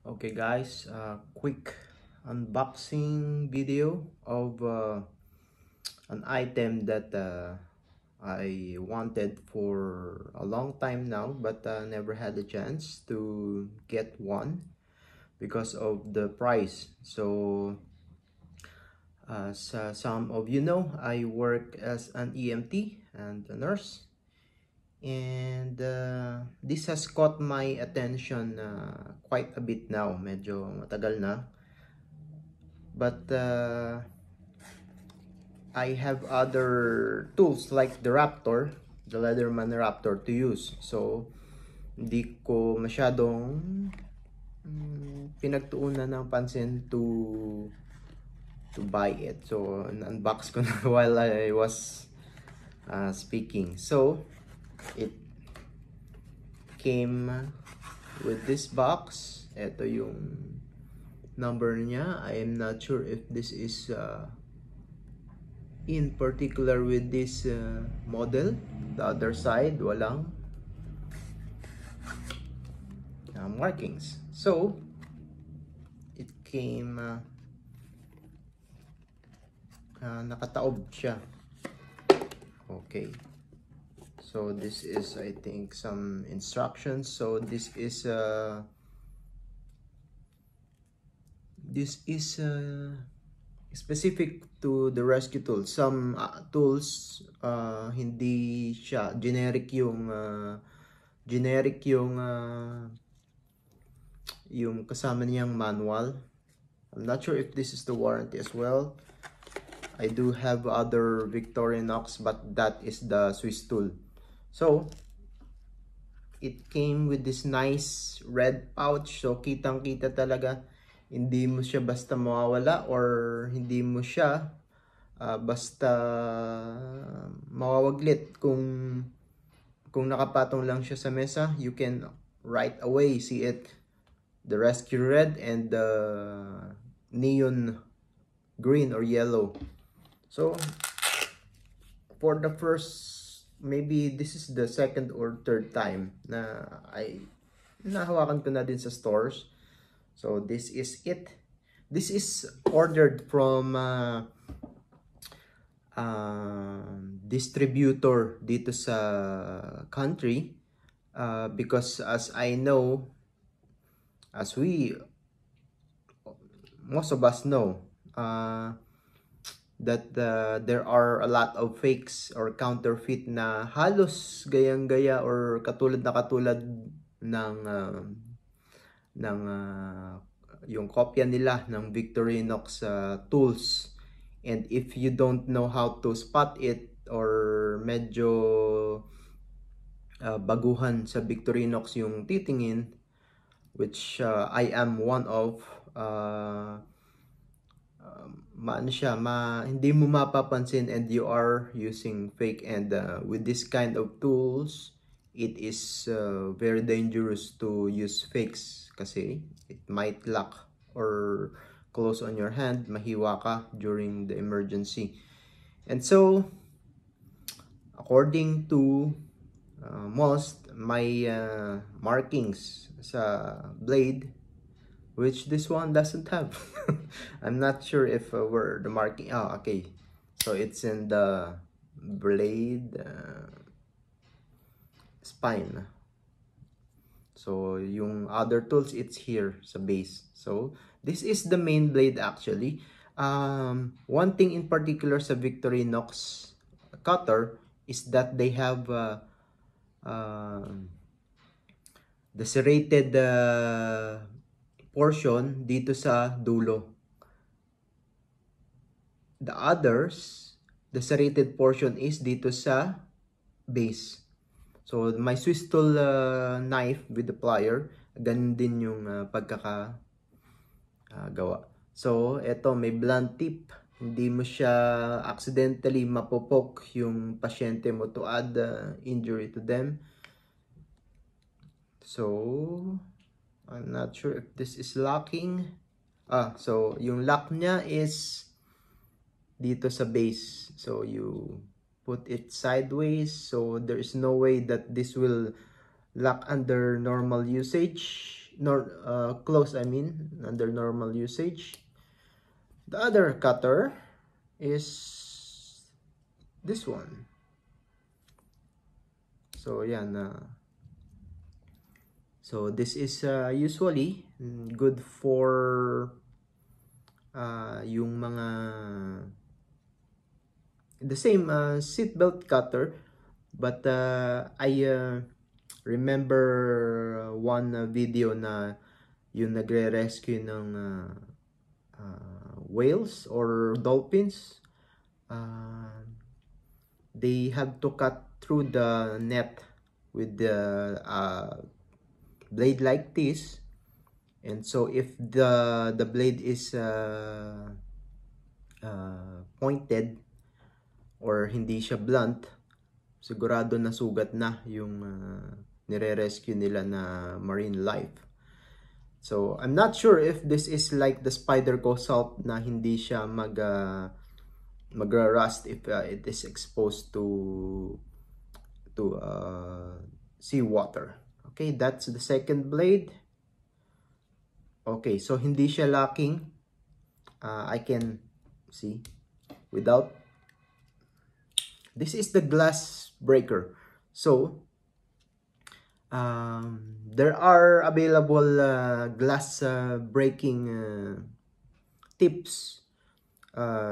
Okay guys, quick unboxing video of an item that I wanted for a long time now, but never had a chance to get one because of the price. So as some of you know, I work as an EMT and a nurse, and this has caught my attention quite a bit now. Medyo matagal na. But I have other tools like the Raptor, the Leatherman Raptor to use. So, hindi ko masyadong pinagtuunan ng pansin to buy it. So, unbox ko na while I was speaking. So, it came with this box. Ito yung number niya. I am not sure if this is in particular with this model. The other side walang markings, so it came nakataob siya. Okay, so this is, I think, some instructions. So this is specific to the rescue tools. Some tools hindi siya generic yung kasama niyang manual. I'm not sure if this is the warranty as well. I do have other Victorinox, but that is the Swiss tool. So it came with this nice red pouch. So kitang-kita talaga, hindi mo siya basta mawawala, or hindi mo siya basta mawawaglit. Kung nakapatong lang siya sa mesa, you can right away see it, the rescue red and the neon green or yellow. So for the first, maybe this is the second or third time na nahawakan ko na din sa stores. So this is it. This is ordered from distributor dito sa country, because as I know, as most of us know, that there are a lot of fakes or counterfeit na halos gayang-gaya or katulad ng yung kopya nila ng Victorinox tools. And if you don't know how to spot it, or medyo baguhan sa Victorinox yung titingin, which I am one of, hindi mo mapapansin and you are using fake. And with this kind of tools, it is very dangerous to use fakes kasi it might lock or close on your hand, mahiwa ka during the emergency. And so according to most, my markings sa blade, which this one doesn't have. I'm not sure if where the marking. Oh, okay, so it's in the blade spine. So yung other tools, it's here sa base. So this is the main blade actually. One thing in particular sa Victorinox cutter is that they have the serrated portion dito sa dulo. The others, the serrated portion is dito sa base. So my Swiss tool knife with the plier, ganun din yung pagkakagawa. So eto, may blunt tip. Hindi mo siya accidentally mapopok yung pasyente mo to add injury to them. So I'm not sure if this is locking. So yung lock niya is dito sa base. So you put it sideways, so there is no way that this will lock under normal usage. close, I mean, under normal usage. The other cutter is this one. So yan, so this is usually good for yung mga the same seatbelt cutter, but I remember one video na yung nagre-rescue ng whales or dolphins. They have to cut through the net with the blade like this, and so if the blade is pointed or hindi siya blunt, sigurado na sugat na yung nire-rescue nila na marine life. So I'm not sure if this is like the Spyderco salt na hindi siya magra-rust if it is exposed to seawater. Okay, that's the second blade. Okay, so hindi siya locking. I can see without. This is the glass breaker. So there are available glass breaking tips.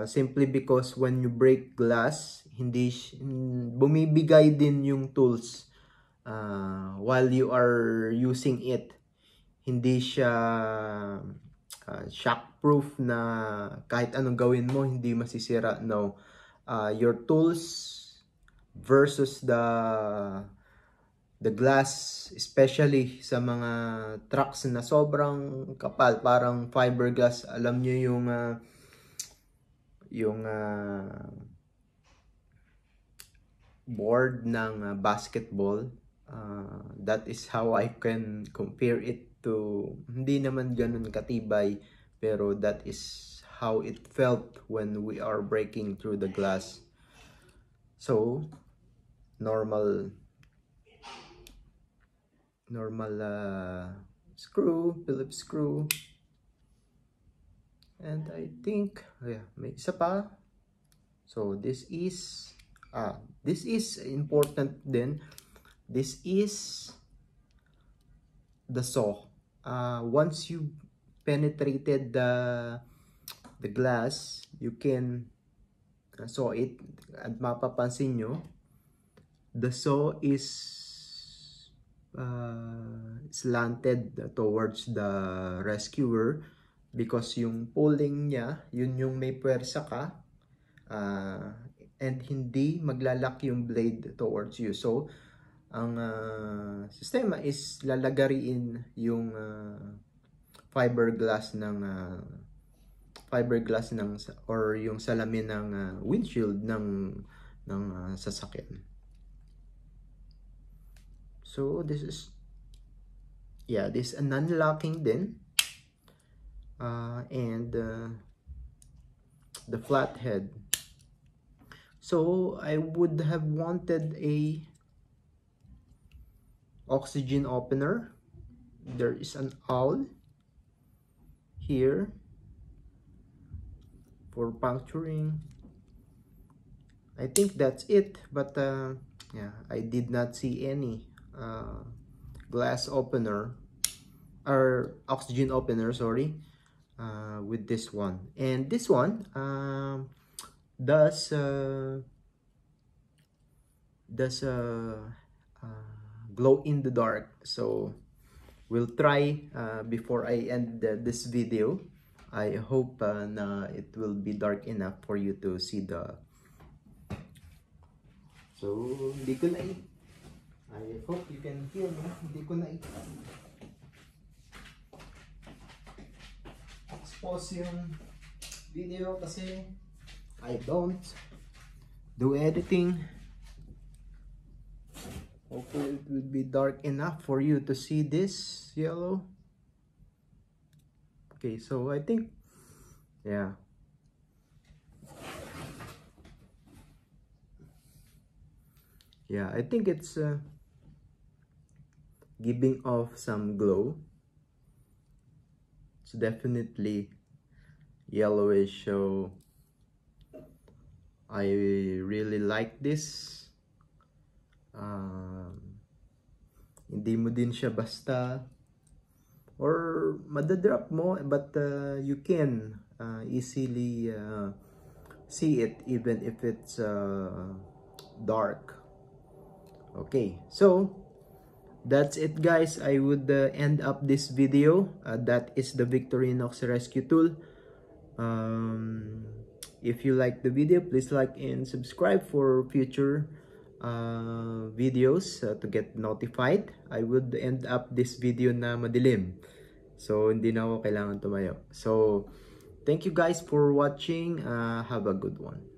Simply because when you break glass, hindi bumibigay din yung tools while you are using it. Hindi siya shockproof na kahit anong gawin mo hindi masisira. No, your tools versus the glass, especially sa mga trucks na sobrang kapal, parang fiberglass. Alam nyo yung board ng basketball, that is how I can compare it to, hindi naman ganun katibay, pero that is how it felt when we are breaking through the glass. So normal screw, Phillips screw. And I think, yeah, may isa pa. So this is important din. This is the saw. Once you penetrated the glass, you can saw it. At mapapansin nyo, the saw is slanted towards the rescuer. Because yung pulling niya, yun yung may puwersa ka, and hindi maglalak yung blade towards you. So, ang sistema is lalagariin yung fiberglass ng or yung salamin ng windshield ng sasakyan. So, this is this non-locking din. And the flathead. So I would have wanted a oxygen opener. There is an owl here for puncturing. I think that's it, but yeah, I did not see any glass opener or oxygen opener, sorry, with this one. And this one does glow in the dark. So we'll try before I end this video. I hope na it will be dark enough for you to see the. So hindi ko na I hope you can hear me. Hindi ko na expose yung video kasi I don't do editing. Hopefully it will be dark enough for you to see this yellow. Okay, so I think, yeah. Yeah, I think it's giving off some glow. It's definitely yellowish, so I really like this. Hindi mo din siya basta or madadrop mo, but you can easily see it even if it's dark. Okay, so that's it guys. I would end up this video. That is the Victorinox rescue tool. If you like the video, please like and subscribe for future videos to get notified. I would end up this video na madilim, so hindi na ako kailangan tumayo. So thank you guys for watching. Have a good one.